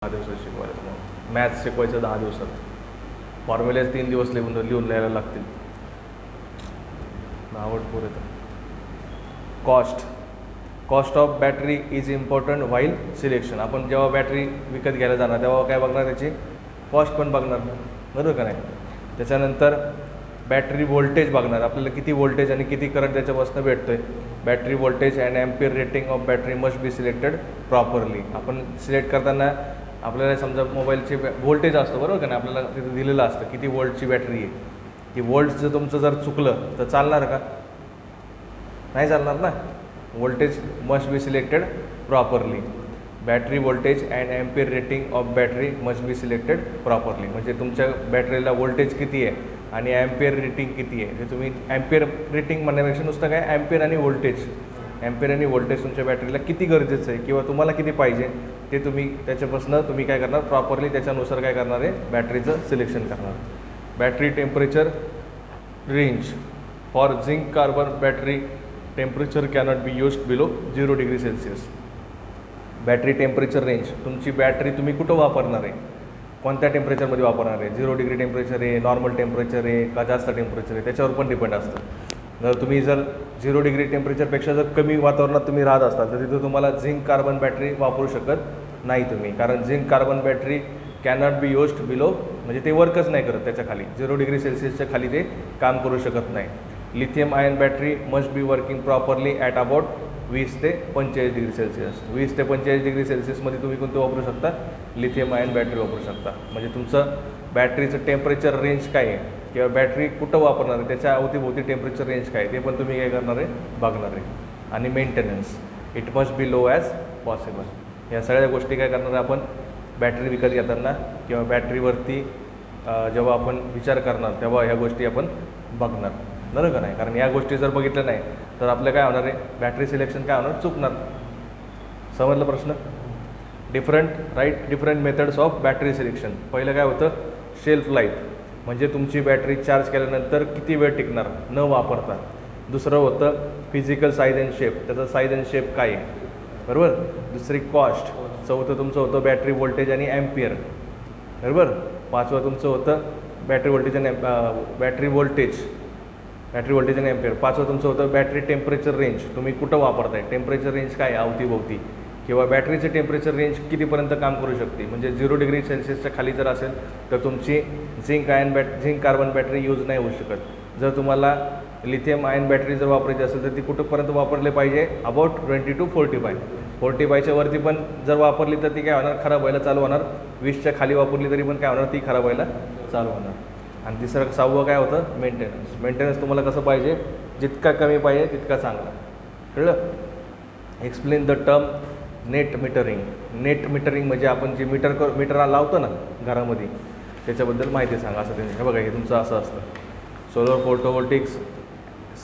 10 दिवसात शिकवायला तुम्हाला मॅथ्स शिकवायचं 10 दिवसात फॉर्म्युलेज 3 दिवस लिहून लिहायला लागतील. नावड पुरे तर cost of battery is important while selection. आपण जेव्हा बॅटरी विकत घ्यायला जाणार तेव्हा काय बघणार, त्याची कॉस्ट पण बघणार, बरोबर का नाही. त्याच्यानंतर बॅटरी व्होल्टेज बघणार, आपल्याला किती व्होल्टेज आणि किती करंट त्याच्यापासून भेटतो आहे. Battery voltage and ampere rating of battery must be selected properly. आपण सिलेक्ट करताना आपल्याला समजा मोबाईलचे व्होल्टेज असतं, बरोबर का नाही, आपल्याला तिथे दिलेलं असतं किती वोल्टची बॅटरी आहे. ती वोल्ट जर तुमचं जर चुकलं तर चालणार का, नाही चालणार ना. Voltage must be selected properly. Battery voltage and ampere rating of battery must be selected properly. म्हणजे तुमच्या बॅटरीला व्होल्टेज किती आहे आणि ॲम्पियर रेटिंग किती आहे ते तुम्ही, ॲम्पियर रेटिंग म्हणण्यापेक्षा नुसतं काय ॲम्पियर आणि व्होल्टेज तुमच्या बॅटरीला किती गरजेचं आहे किंवा तुम्हाला किती पाहिजे ते तुम्ही त्याच्यापासून तुम्ही काय करणार, प्रॉपरली त्याच्यानुसार काय करणार आहे, बॅटरीचं सिलेक्शन करणार. Battery temperature range for zinc carbon battery temperature cannot be used below 0 degree Celsius. Battery temperature range, तुमची बॅटरी तुम्ही कुठं वापरणार आहे, कोणत्या टेम्परेचरमध्ये वापरणार आहे. 0 डिग्री टेम्परेचर आहे, नॉर्मल टेम्परेचर आहे का जास्त टेम्परेचर आहे, त्याच्यावर पण डिपेंड असतं. तुम्ही जर 0 डिग्री टेम्परेचरपेक्षा जर कमी वातावरणात तुम्ही राहत असाल तर तिथं तुम्हाला झिंक कार्बन बॅटरी वापरू शकत नाही तुम्ही, कारण zinc carbon battery cannot be used below, म्हणजे ते वर्कच नाही करत त्याच्या खाली, 0 डिग्री सेल्सिअसच्या खाली ते काम करू शकत नाही. Lithium ion battery must be working properly at about 20 ते 45 डिग्री सेल्सिअस. 20 ते 45 डिग्री सेल्सिअसमध्ये तुम्ही कोणतं वापरू शकता, लिथियम आयन बॅटरी वापरू शकता. म्हणजे तुमचं बॅटरीचं टेम्परेचर रेंज काय आहे किंवा बॅटरी कुठं वापरणार आहे त्याच्या अवतीभोवती टेम्परेचर रेंज काय आहे ते पण तुम्ही काय करणार आहे, बघणार आहे. आणि maintenance, it must be low as possible. या सगळ्या गोष्टी काय करणार आहे आपण बॅटरी विकत घेताना किंवा बॅटरीवरती जेव्हा आपण विचार करणार तेव्हा ह्या गोष्टी आपण बघणार, बरं का नाही. कारण या गोष्टी जर बघितल्या नाही तर आपलं काय होणार आहे, बॅटरी सिलेक्शन काय होणार, चुकणार. समजलं प्रश्न. Different methods of battery selection. पहिलं काय होतं, शेल्फ लाईफ, म्हणजे तुमची बॅटरी चार्ज केल्यानंतर किती वेळ टिकणार न वापरता. दुसरं होतं फिजिकल साईज अँड शेप, त्याचा साईज अँड शेप काय आहे, बरोबर. दुसरी कॉस्ट. चौथं तुमचं होतं बॅटरी व्होल्टेज आणि ॲम्पियर, बरोबर. पाचवं तुमचं होतं बॅटरी व्होल्टेज आणि ॲम्पियर. पाचवं तुमचं होतं बॅटरी टेम्परेचर रेंज, तुम्ही कुठं वापरताय, टेम्परेचर रेंज काय अवतीभोवती, किंवा बॅटरीचे टेम्परेचर रेंज कितीपर्यंत काम करू शकते. म्हणजे 0 डिग्री सेल्सिअसच्या खाली जर असेल तर तुमची झिंक कार्बन बॅटरी यूज नाही होऊ शकत. जर तुम्हाला लिथियम आयन बॅटरी जर वापरायची असेल तर ती कुठंपर्यंत वापरले पाहिजे, अबाउट 20 to 45 वरती पण जर वापरली तर ती काय होणार, खराब व्हायला चालू होणार. 20च्या खाली वापरली तरी पण काय होणार, ती खराब व्हायला चालू होणार. आणि तिसरं 6वं काय होतं, मेंटेनन्स तुम्हाला कसं पाहिजे, जितका कमी पाहिजे तितका चांगला. कळलं. Explain the term net metering म्हणजे आपण जे मीटर लावतो ना घरामध्ये त्याच्याबद्दल माहिती सांगा. असं हे बघा, हे तुमचं असं असतं. सोलर फोटोवोल्टिक्स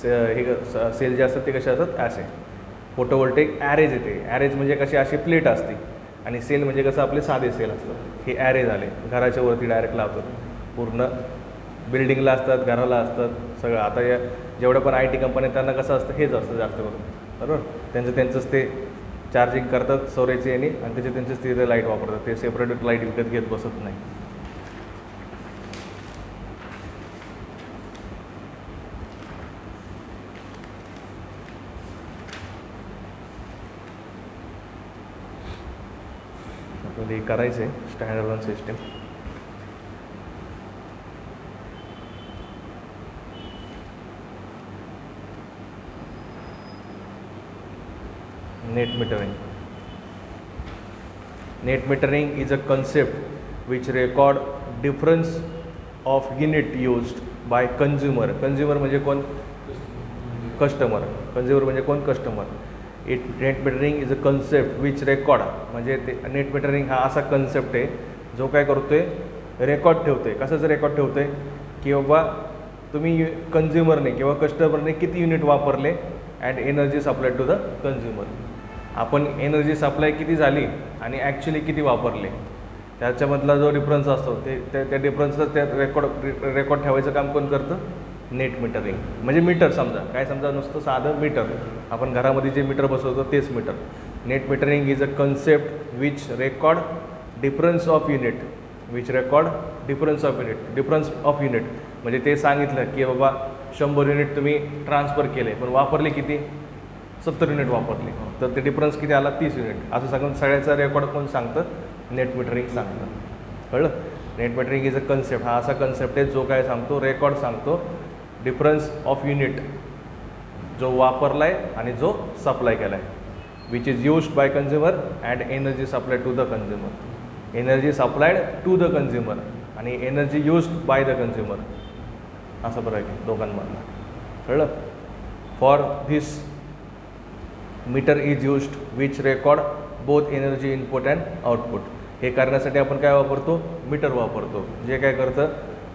हे सेल जे असतात ते कसे असतात, असे. फोटोवोल्टिक ॲरेज येते. ॲरेज म्हणजे कशी, अशी प्लेट असते. आणि सेल म्हणजे कसं आपले साधे सेल असतात. हे ॲरे झाले, घराच्या वरती डायरेक्ट लावतात. पूर्ण बिल्डिंगला असतात, घराला असतात, सगळं. आता या जेवढं पण IT कंपन्या त्यांना कसं असतं, हेच असतं जास्त करून, बरोबर. त्यांचंच ते चार्जिंग करतात सौरेचे आणि त्यांचेच तिथे लाईट वापरतात. ते सेपरेट लाईट विकत घेत बसत नाही. आपल्याला हे करायचं आहे standard one system. Net metering is a concept which record difference of unit used by consumer. Consumer म्हणजे कोण, customer. Net metering is a concept which record, म्हणजे ते नेट मीटरिंग हा असा कन्सेप्ट आहे जो काय करतोय, रेकॉर्ड ठेवतोय. कशाचं रेकॉर्ड ठेवतोय की बाबा तुम्ही कन्झ्युमरने किंवा कस्टमरने किती युनिट वापरले and energy supply to the consumer. आपण एनर्जी सप्लाय किती झाली आणि ॲक्च्युली किती वापरले त्याच्यामधला जो डिफरन्स असतो त्या डिफरन्सचं त्या रेकॉर्ड ठेवायचं काम कोण करतं, नेट मीटरिंग. म्हणजे मीटर समजा नुसतं साधं मीटर, आपण घरामध्ये जे मीटर बसवतो तेच meter. Net metering is a concept which record difference of unit which record difference of unit म्हणजे ते सांगितलं की बाबा 100 युनिट तुम्ही ट्रान्सफर केले पण वापरले किती 70 युनिट वापरले तर ते डिफरन्स किती आला 30 युनिट असं सांगून सगळ्याचा रेकॉर्ड कोण सांगतं नेट मीटरिंग सांगतं कळलं. Net metering is a concept हा असा कन्सेप्ट आहे जो काय सांगतो रेकॉर्ड सांगतो डिफरन्स ऑफ युनिट जो वापरला आहे आणि जो सप्लाय केला आहे which is used by consumer and energy supply to the consumer energy supplied to the consumer आणि energy used by the consumer असं फरक आहे दोघांमधला कळलं. For this meter is used which record both energy input and output हे करण्यासाठी आपण काय वापरतो मीटर वापरतो जे काय करतं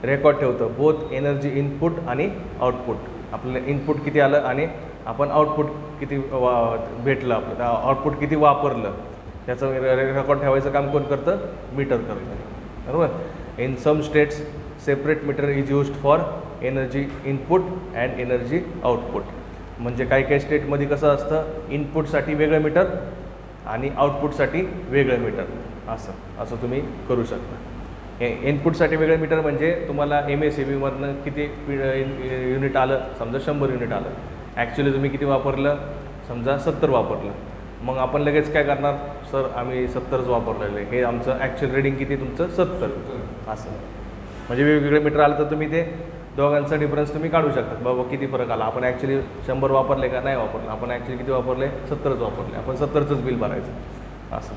रेकॉर्ड ठेवतं बोथ एनर्जी इनपुट आणि आउटपुट आपल्याला इनपुट किती आलं आणि आपण आउटपुट किती भेटलं आपलं आउटपुट किती वापरलं त्याचं रेकॉर्ड ठेवायचं काम कोण करतं मीटर करतं बरोबर. In some states separate meter is used for energy input and energy output म्हणजे काही काही स्टेटमध्ये कसं असतं इनपुटसाठी वेगळं मीटर आणि आउटपुटसाठी वेगळं मीटर असं तुम्ही करू शकता. इनपुटसाठी वेगळं मीटर म्हणजे तुम्हाला MSEBमधनं किती युनिट आलं समजा 100 युनिट आलं ॲक्च्युली तुम्ही किती वापरलं समजा 70 वापरलं मग आपण लगेच काय करणार सर आम्ही 70च वापरलेलं आहे हे आमचं ॲक्च्युअल रीडिंग किती तुमचं 70 असं म्हणजे वेगवेगळे मीटर आलं तर तुम्ही ते दोघांचा डिफरन्स तुम्ही काढू शकता बाबा किती फरक आला आपण ॲक्च्युली 100 वापरले का नाही वापरलं आपण ॲक्च्युली किती वापरले 70च वापरले आपण 70चंच बिल भरायचं असं.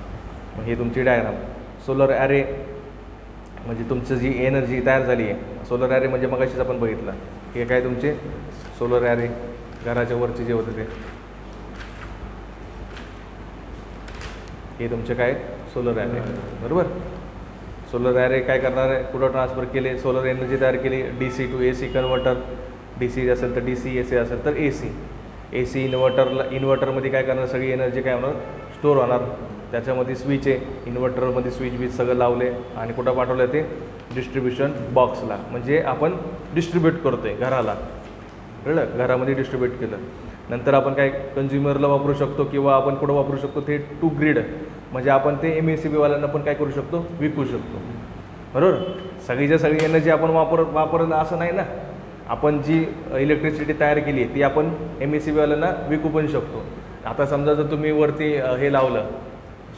मग ही तुमची डायग्राम. सोलर ॲरे म्हणजे तुमचं जी एनर्जी तयार झाली आहे सोलर ॲरे म्हणजे मगाशीच आपण बघितलं हे काय तुमचे सोलर ॲरे घराच्या वरचे जे होते ते हे तुमचे काय सोलर ॲरे बरोबर. सोलर ॲरे काय करणार आहे कुठं ट्रान्सफर केले सोलर एनर्जी तयार केली DC to AC converter DC असेल तर DC AC असेल तर AC इन्व्हर्टरमध्ये काय करणार सगळी एनर्जी काय होणार स्टोअर होणार त्याच्यामध्ये स्विच आहे इन्व्हर्टरमध्ये स्विच सगळं लावले आणि कुठं पाठवलं ते डिस्ट्रीब्युशन बॉक्सला म्हणजे आपण डिस्ट्रीब्यूट करतो आहे घराला कळलं घरामध्ये डिस्ट्रीब्यूट केलं नंतर आपण काय कन्झ्युमरला वापरू शकतो किंवा आपण कुठं वापरू शकतो ते टू ग्रीड म्हणजे आपण ते MSEBवाल्यांना पण काय करू शकतो विकू शकतो बरोबर. सगळीच्या सगळी एनर्जी आपण वापरलं असं नाही ना आपण जी इलेक्ट्रिसिटी तयार केली आहे ती आपण MSEBवाल्यांना विकू पण शकतो. आता समजा जर तुम्ही वरती हे लावलं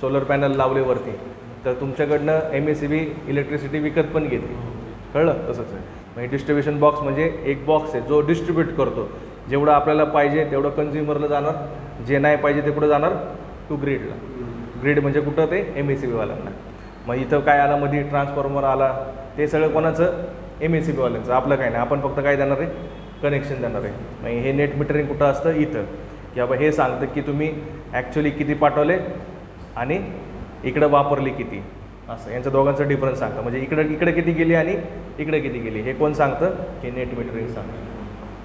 सोलर पॅनल लावले वरती तर तुमच्याकडनं MSEB इलेक्ट्रिसिटी विकत पण घेते कळलं तसंच आहे. म्हणजे डिस्ट्रीब्युशन बॉक्स म्हणजे एक बॉक्स आहे जो डिस्ट्रीब्यूट करतो जेवढं आपल्याला पाहिजे तेवढं कन्झ्युमरला जाणार जे नाही पाहिजे ते कुठं जाणार टू ग्रीडला ग्रीड म्हणजे कुठं ते MSEBवाल्यांना. मग इथं काय आला मध्ये ट्रान्सफॉर्मर आला ते सगळं कोणाचं MSEBवाल्यांचं आपलं काय नाही आपण फक्त काय देणार आहे कनेक्शन देणार आहे. मग हे नेट मीटरिंग कुठं असतं इथं की बाबा हे सांगतं की तुम्ही ॲक्च्युली किती पाठवले आणि इकडं वापरली किती असं यांच्या दोघांचं डिफरन्स सांगतं म्हणजे इकडे किती गेली आणि इकडे किती गेली हे कोण सांगतं की नेट मीटरिंग सांगतं.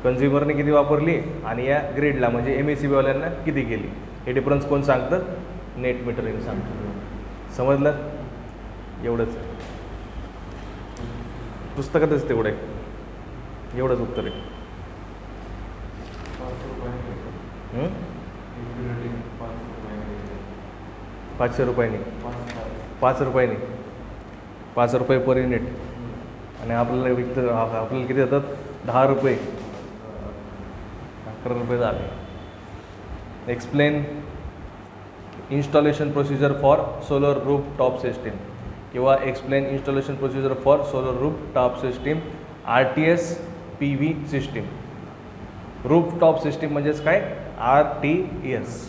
कन्झ्युमरने किती वापरली आणि या ग्रीडला म्हणजे MSEBवाल्यांना किती गेली हे डिफरन्स कोण सांगतं नेट मीटरिंग सांगतं. समजलं एवढंच पुस्तकातच तेवढं आहे एवढंच उत्तर आहे. 500 रुपयांनी 5 रुपयांनी 5 रुपये पर युनिट आणि आपल्याला विकतं आपल्याला किती देतात 10 रुपये 11 रुपये झाले. Explain installation procedure for solar roof top system किंवा explain installation procedure for solar roof top system RTS PV system. Roof top system म्हणजेच काय RTS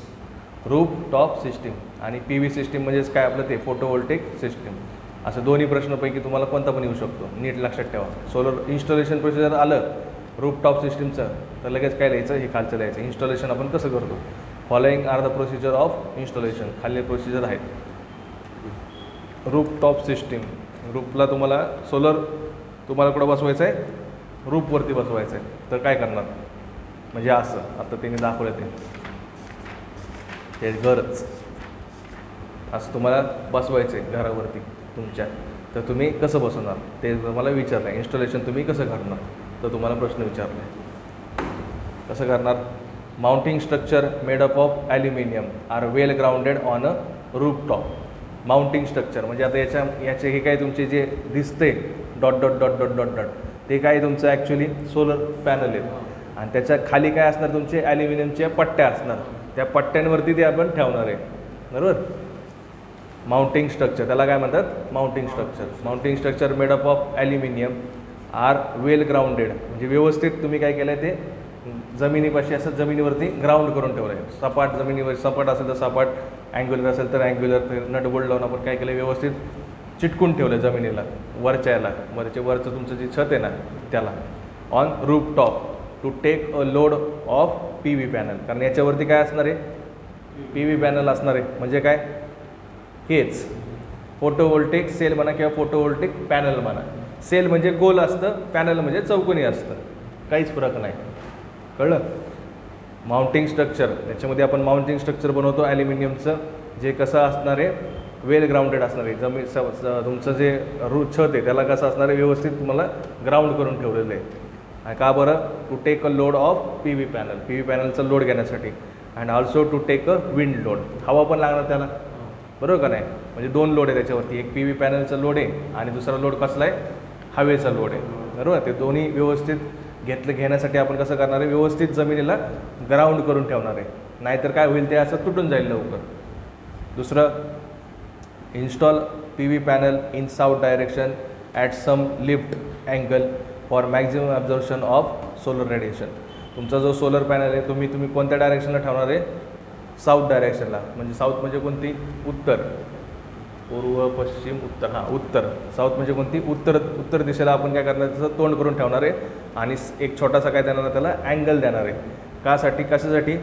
रूफ टॉप सिस्टीम आणि PV सिस्टीम म्हणजेच काय आपलं ते फोटोवोल्टेक सिस्टीम. असं दोन्ही प्रश्नापैकी तुम्हाला कोणता पण येऊ शकतो नीट लक्षात ठेवा. सोलर इन्स्टॉलेशन प्रोसिजर आलं रूफ टॉप सिस्टीमचं तर लगेच काय लिहायचं हे खालचं लिहायचं इन्स्टॉलेशन आपण कसं करतो. Following are the procedure of installation खाली प्रोसिजर आहेत. रूफ टॉप सिस्टीम रूफला तुम्हाला सोलर तुम्हाला कुठं बसवायचं आहे रूफवरती बसवायचं आहे तर काय करणार म्हणजे असं आता त्यांनी दाखवलं ते घरच असं तुम्हाला बसवायचं आहे घरावरती तुमच्या तर तुम्ही कसं बसवणार ते तुम्हाला विचारलं आहे. इन्स्टॉलेशन तुम्ही कसं करणार तर तुम्हाला प्रश्न विचारला आहे कसं करणार. Mounting structure made up of aluminium are well grounded on a roof top mounting structure म्हणजे आता याचे हे काय तुमचे जे दिसते dot dot dot dot dot dot ते काय तुमचं ॲक्च्युली सोलर पॅनल आहे आणि त्याच्या खाली काय असणार तुमचे ॲल्युमिनियमच्या पट्ट्या असणार, त्या पट्ट्यांवरती ते आपण ठेवणार आहे, बरोबर. माउंटिंग स्ट्रक्चर त्याला काय म्हणतात, mounting structure. Mounting structure made up of aluminium are well grounded, म्हणजे व्यवस्थित तुम्ही काय केलं आहे ते जमिनीपाशी असं जमिनीवरती ग्राउंड करून ठेवलं आहे. सपाट जमिनीवर सपाट असेल तर सपाट, अँग्युलर असेल तर अँग्युलर, नट बोल्ट लावून आपण काय केलं व्यवस्थित चिटकून ठेवलं जमिनीला वरच्या याला, मग त्याच्या वरचं तुमचं जे छत आहे ना त्याला. On roof top to take a load of P V panel, कारण याच्यावरती काय असणार आहे, पी व्ही पॅनल असणार आहे. म्हणजे काय, हेच फोटोवोल्टेक सेल म्हणा किंवा फोटोवोल्टेक पॅनल म्हणा. सेल म्हणजे गोल असतं, पॅनल म्हणजे चौकोनी असतं, काहीच फरक नाही, कळलं. माउंटिंग स्ट्रक्चर, त्याच्यामध्ये आपण माउंटिंग स्ट्रक्चर बनवतो ॲल्युमिनियमचं, जे कसं असणार आहे, वेल ग्राउंडेड असणार आहे. तुमचं जे छत आहे त्याला कसं असणार आहे, व्यवस्थित तुम्हाला ग्राउंड करून ठेवलेलं आहे. आणि का बरं, to take a load of P V panel, P V पॅनलचा लोड घेण्यासाठी. And also to take a wind load, हवा पण लागणार त्याला, बरोबर का नाही. म्हणजे दोन लोड आहे त्याच्यावरती, एक पी व्ही पॅनलचा लोड आहे आणि दुसरा लोड कसला आहे, हवेचा लोड आहे, बरोबर. ते दोन्ही व्यवस्थित घेण्यासाठी आपण कसं करणार आहे, व्यवस्थित जमिनीला ग्राउंड करून ठेवणार आहे, नाहीतर काय होईल ते असं तुटून जाईल लवकर. दुसरं, install P V panel in south direction at some lift angle for maximum absorption of solar radiation. तुमचा जो सोलर पॅनल आहे तुम्ही कोणत्या डायरेक्शनला ठेवणार आहे, साऊथ डायरेक्शनला. म्हणजे साऊथ म्हणजे कोणती, उत्तर, पूर्व पश्चिम उत्तर, हां उत्तर. साऊथ म्हणजे कोणती, उत्तर दिशेला आपण काय करणार, त्याचं तोंड करून ठेवणार आहे आणि एक छोटासा काय देणार आहे त्याला, अँगल देणार आहे. कासाठी, कशासाठी,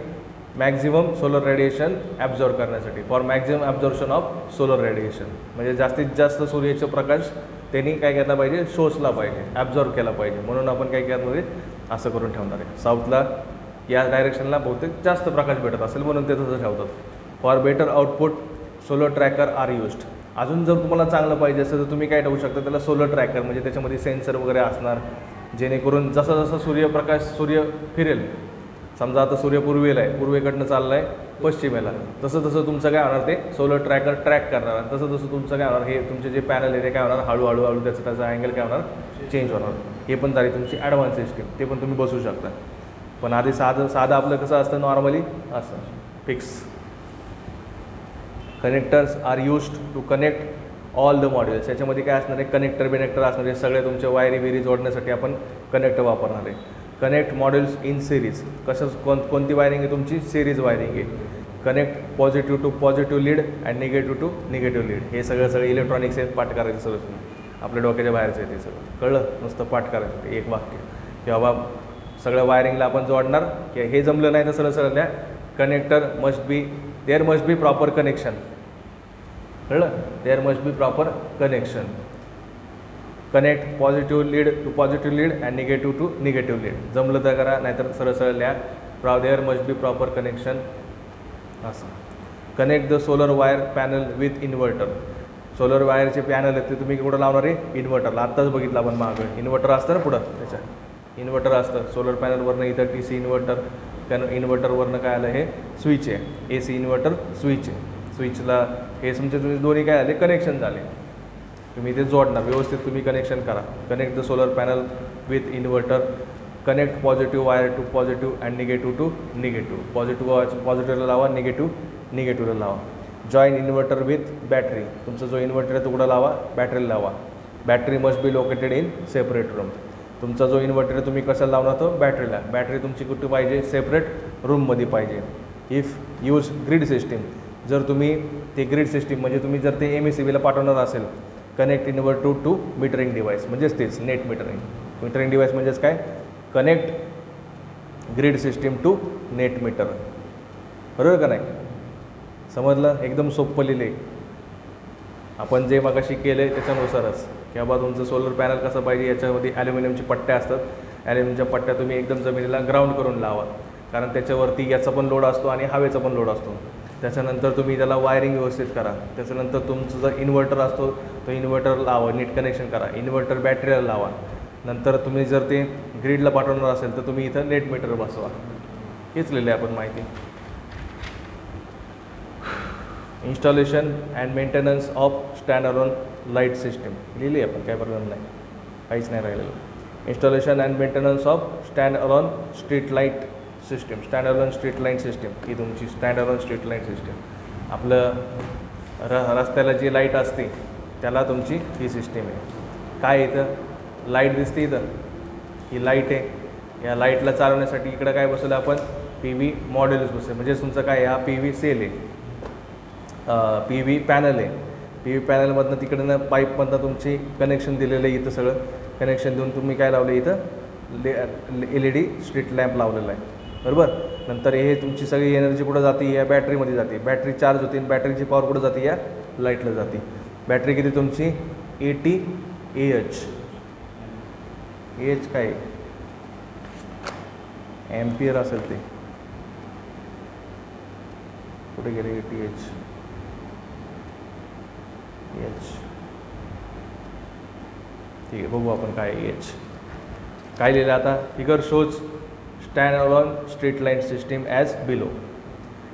मॅक्झिमम सोलर रेडिएशन ॲब्झॉर्ब करण्यासाठी, for maximum absorption of solar radiation. म्हणजे जास्तीत जास्त सूर्याचा प्रकाश त्यांनी काय केला पाहिजे, शोषला पाहिजे, ॲब्झॉर्ब केला पाहिजे, म्हणून आपण काय करणार आहे, असं करून ठेवणार आहे. साऊथला या डायरेक्शनला बहुतेक जास्त प्रकाश भेटत असेल म्हणून ते तसं ठेवतात. For better output solar tracker are used. अजून जर तुम्हाला चांगलं पाहिजे असेल तर तुम्ही काय ठेवू शकता त्याला, सोलर ट्रॅकर, म्हणजे त्याच्यामध्ये सेन्सर वगैरे असणार, जेणेकरून जसं जसं सूर्य फिरेल, समजा आता सूर्य पूर्वेला आहे, पूर्वेकडनं चालला आहे पश्चिमेला, तसं तसं तुमचं काय होणार, ते सोलर ट्रॅकर ट्रॅक करणार आणि तसं तसं तुमचं काय होणार, हे तुमचे जे पॅनल आहे ते काय होणार, हळूहळू त्याचा अँगल काय होणार, चेंज होणार. हे पण झाली तुमची ॲडव्हान्स सिस्टीम, ते पण तुम्ही बसवू शकता. पण आधी साधं आपलं कसं असतं, नॉर्मली असं fix. Connectors are used to connect all the modules. याच्यामध्ये काय असणार आहे, कनेक्टर असणार आहे, सगळे तुमच्या वायरी जोडण्यासाठी आपण कनेक्टर वापरणार आहे. कनेक्ट मॉड्युल्स इन सिरीज, कोणती वायरिंग आहे तुमची, सिरीज वायरिंग आहे. Connect positive to positive lead and negative to negative lead. हे सगळं इलेक्ट्रॉनिक्स आहेत, पाठ करायचं सगळं तुम्ही, आपल्या डोक्याच्या बाहेरचं आहे ते सगळं, कळलं. नुसतं पाठ करायचं एक वाक्य की बाबा सगळं वायरिंगला आपण जोडणार, की हे जमलं नाही तर सरळ द्या, there must be proper connection, कळलं. There must be proper connection. Connect positive lead to positive lead and negative to negative lead. जमलं तर करा, नाहीतर सरळ लिहा, there must be proper connection असं. Connect the solar wire panel with inverter. Solar वायरचे panel आहेत ते तुम्ही कुठं लावणार आहे, इन्व्हर्टरला. आत्ताच बघितलं आपण मागं इन्व्हर्टर असतं ना, पुढं त्याच्या इन्व्हर्टर असतं. सोलर पॅनलवरनं इथं TC इन्व्हर्टर, इन्व्हर्टरवरनं काय आलं, हे स्विच आहे, AC इन्व्हर्टर स्विच आहे. स्विचला हे तुमचे दोन्ही काय आले, कनेक्शन झाले. तुम्ही ते जोडणार, व्यवस्थित तुम्ही कनेक्शन करा. Connect the solar panel with inverter. Connect positive wire to positive and negative to negative. पॉझिटिव्हला लावा, निगेटिव्हला लावा. Join inverter with battery. तुमचा जो इन्व्हर्टर आहे तो कुठं लावा, बॅटरीला लावा. Battery must be located in separate room. तुमचा जो इन्व्हर्टर आहे तुम्ही कशाला लावणार, तो बॅटरीला. बॅटरी तुमची कुठे पाहिजे, सेपरेट रूममध्ये पाहिजे. If use grid system. जर तुम्ही ते ग्रीड सिस्टीम म्हणजे तुम्ही जर ते MSEBला पाठवणार असेल, connect inverter to metering device, म्हणजेच तेच नेट मीटरिंग. मीटरिंग डिव्हाइस म्हणजेच काय, connect grid system to net meter, बरोबर का नाही. समजलं, एकदम सोपं लिहिले. आपण जे मगाशी केलं आहे त्याच्यानुसारच, की बाबा तुमचं सोलर पॅनल कसं पाहिजे, याच्यामध्ये ॲल्युमिनियमची पट्ट्या असतात. ॲल्युमिनियमच्या पट्ट्या तुम्ही एकदम जमिनीला ग्राउंड करून लावा, कारण त्याच्यावरती याचा पण लोड असतो आणि हवेचा पण लोड असतो. त्याच्यानंतर तुम्ही त्याला वायरिंग व्यवस्थित करा. त्याच्यानंतर तुमचं जर इन्व्हर्टर असतो तो इन्व्हर्टर लावा, नीट कनेक्शन करा. इन्व्हर्टर बॅटरीला लावा. नंतर तुम्ही जर ते ग्रीडला पाठवणार असेल तर तुम्ही इथं नेट मीटर बसवा. हेच लिहिलं आहे आपण माहिती. Installation and maintenance of stand alone light system लिहिली आपण, काय प्रॉब्लेम नाही, काहीच नाही राहिलेलं. Installation and maintenance of stand alone street light system. Stand alone street light system ही तुमची stand alone street light system. आपलं रस्त्याला जी लाईट असते त्याला तुमची ही सिस्टीम आहे. काय इथं लाईट दिसते, इथं ही लाईट आहे. या लाईटला चालवण्यासाठी इकडं काय बसवलं आपण, पी व्ही मॉड्यूल्स बसवलं. म्हणजे तुमचं काय, हा पी व्ही सेल आहे, पी व्ही पॅनल आहे. पी व्ही पॅनलमधनं तिकडनं पाईपमधनं तुमची कनेक्शन दिलेलं आहे. इथं सगळं कनेक्शन देऊन तुम्ही काय लावलं, इथं LED स्ट्रीट लॅम्प लावलेला आहे, बरोबर. नंतर हे तुमची सगळी एनर्जी कुठं जाते, या बॅटरीमध्ये जाते. बॅटरी चार्ज होते, बॅटरीची पॉवर कुठं जाते, या लाईटला जाते. बॅटरी किती तुमची 80 AH. AH काय, एम्पियर असेल ते, कुठे गेले 80 AH. ठीक आहे, बघू आपण काय AH काय लिहिलं आता. Figure shows stand alone street light system as below.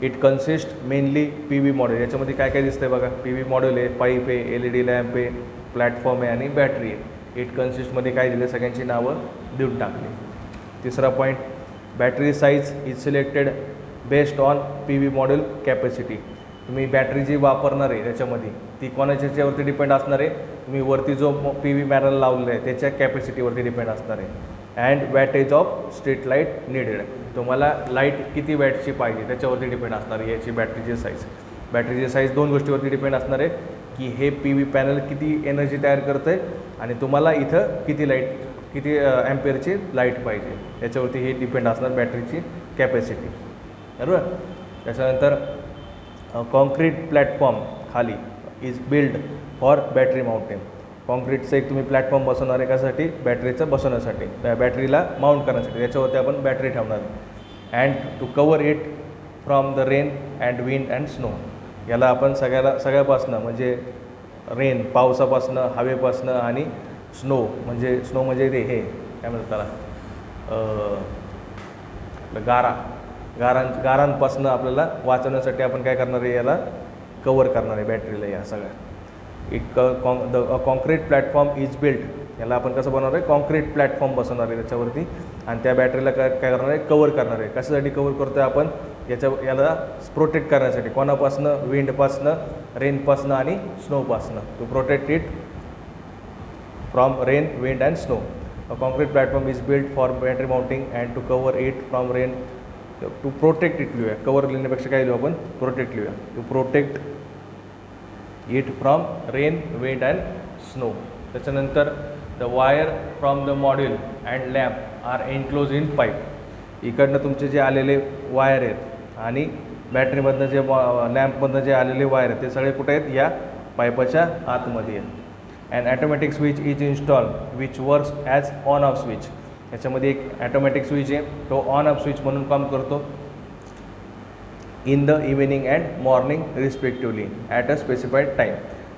It consist mainly P V module. याच्यामध्ये काय काय दिसतंय बघा, पी व्ही मॉड्यूल आहे, पाईप आहे, LED लॅम्प आहे, प्लॅटफॉर्म आहे आणि बॅटरी आहे. इट कन्सिस्टमध्ये काय दिले, सगळ्यांची नावं देऊन टाकली. तिसरा point, battery size is selected based on P V module capacity. तुम्ही बॅटरी जी वापरणार आहे त्याच्यामध्ये ती कोणाच्यावरती डिपेंड असणार आहे, तुम्ही वरती जो पी व्ही पॅनल लावलेला आहे त्याच्या कॅपॅसिटीवरती डिपेंड असणार आहे. And weightage of street light needed. तुम्हाला लाईट किती वॅटची पाहिजे त्याच्यावरती डिपेंड असणार आहे याची बॅटरीची साईज. बॅटरीची साईज दोन गोष्टीवरती डिपेंड असणार आहे, की हे पी व्ही पॅनल किती एनर्जी तयार करतं आहे आणि तुम्हाला इथं किती ॲम्पियरची लाईट पाहिजे याच्यावरती हे डिपेंड असणार बॅटरीची कॅपॅसिटी, बरोबर. त्याच्यानंतर कॉन्क्रीट प्लॅटफॉर्म खाली is build for battery mounting. कॉन्क्रीटचं एक तुम्ही प्लॅटफॉर्म बसवणार आहे, कशासाठी, बॅटरीचं बसवण्यासाठी, बॅटरीला माउंट करण्यासाठी. त्याच्यावरती आपण बॅटरी ठेवणार आहे. And to cover it from the rain and wind and snow. याला आपण सगळ्यापासनं म्हणजे रेन पावसापासनं, हवेपासनं आणि स्नो म्हणजे ते हे काय म्हणतात त्याला, गारांपासनं आपल्याला वाचवण्यासाठी आपण काय करणार आहे, याला कवर करणार आहे बॅटरीला या सगळ्या. Concrete platform is build. याला आपण कसं बनवणार आहे, कॉन्क्रीट प्लॅटफॉर्म बसवणार आहे त्याच्यावरती आणि त्या बॅटरीला काय करणार आहे, कवर करणार आहे. कशासाठी कवर करतो आहे आपण, याला प्रोटेक्ट करण्यासाठी. कोणापासनं, विंडपासनं, रेनपासनं आणि स्नोपासनं. To protect it from rain, wind and snow. Concrete platform is build for battery mounting and to cover it from rain. To protect it लिहूया, कवर लिहिण्यापेक्षा काय लिहू आपण, प्रोटेक्ट लिहूया. To protect it from rain, wind and snow. त्याच्यानंतर the wire from the module and lamp are enclose in pipe. इकडनं तुमचे जे आलेले वायर आहेत आणि बॅटरीमधनं जे लॅम्पमधनं जे आलेले वायर आहेत ते सगळे कुठे आहेत, या पाईपाच्या आतमध्ये आहेत. And automatic switch is install which works as on off switch. याच्यामध्ये एक ॲटोमॅटिक स्विच आहे, तो ऑन ऑफ स्विच म्हणून काम करतो. In the evening and morning respectively at a specified time.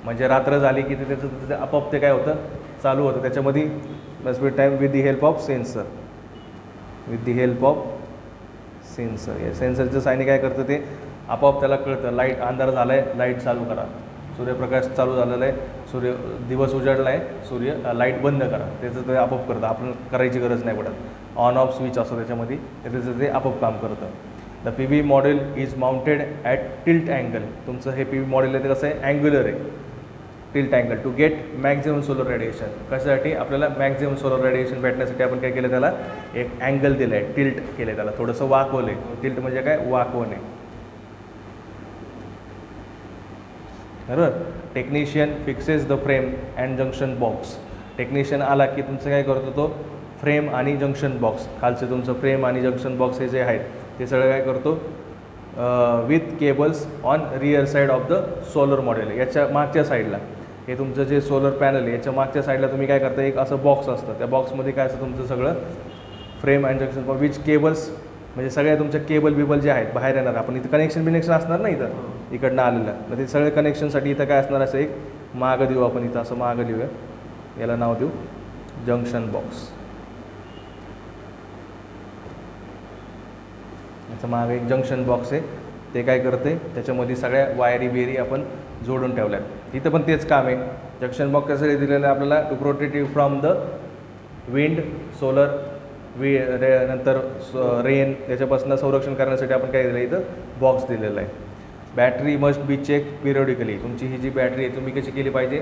म्हणजे रात्र झाली की त्याचं आपोआप ते काय होतं, चालू होतं. त्याच्यामध्ये specific time with the help of sensor. या सेन्सरच्या साहाय्याने काय करतं, ते आपोआप त्याला कळतं लाईट अंधार झाला आहे, लाईट चालू करा. सूर्यप्रकाश चालू झालेला आहे, दिवस उजाडला आहे, लाईट बंद करा. त्याचं ते आपोआप करतं, आपण करायची गरज नाही पडत. ऑन ऑफ स्विच असतो त्याच्यामध्ये, त्याचं ते आपोआप काम करतं. The P V model is mounted at tilt angle. तुमचं हे पी व्ही मॉडेल आहे ते कसं आहे, अँग्युलर आहे, tilt angle. To get maximum solar radiation. कशासाठी, आपल्याला मॅक्झिमम सोलर रेडिएशन भेटण्यासाठी आपण काय केलं, त्याला एक अँगल दिलं आहे, टिल्ट केलं आहे, त्याला थोडंसं वाकवलं आहे. टिल्ट म्हणजे काय, वाकवणे, बरोबर. Technician fixes the frame and junction box. Technician आला की तुमचं काय करतो, तो फ्रेम आणि जंक्शन बॉक्स, खालचं तुमचं फ्रेम आणि जंक्शन बॉक्स हे जे आहेत ते सगळं काय करतो, with cables on rear side of the solar model. याच्या मागच्या साईडला हे तुमचं जे सोलर पॅनल आहे याच्या मागच्या साईडला तुम्ही काय करता, एक असं बॉक्स असतं. त्या बॉक्समध्ये काय असतं, तुमचं सगळं frame and junction box which cables, म्हणजे सगळ्या तुमच्या केबल जे आहेत बाहेर येणार. आपण इथं कनेक्शन असणार ना, इथं इकडनं आलेलं, मग ते सगळे कनेक्शनसाठी इथं काय असणार, असं एक मागं देऊ आपण, इथं असं मागं देऊया, याला नाव देऊ जंक्शन बॉक्स. याचं मागं एक जंक्शन बॉक्स आहे, ते काय करते, त्याच्यामध्ये सगळ्या वायरी बियरी आपण जोडून ठेवल्यात. इथं पण तेच काम आहे. जंक्शन बॉक्स कसं दिलेलं आहे आपल्याला, to protect you from the wind, solar, नंतर रेन, त्याच्यापासून संरक्षण करण्यासाठी आपण काय दिलं इथं बॉक्स दिलेला आहे. Battery must be check periodically. तुमची ही जी बॅटरी आहे तुम्ही कशी केली पाहिजे,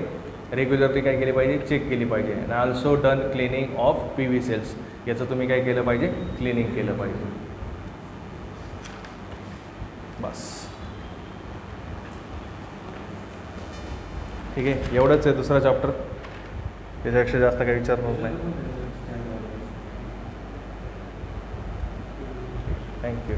रेग्युलरली काय केली पाहिजे, चेक केली पाहिजे. आणि also done cleaning of PV cells. याचं तुम्ही काय केलं पाहिजे, क्लिनिंग केलं पाहिजे. बस ठीक आहे, एवढंच आहे दुसरा चॅप्टर. त्याच्यापेक्षा जास्त काही विचारणार नाही. थँक्यू.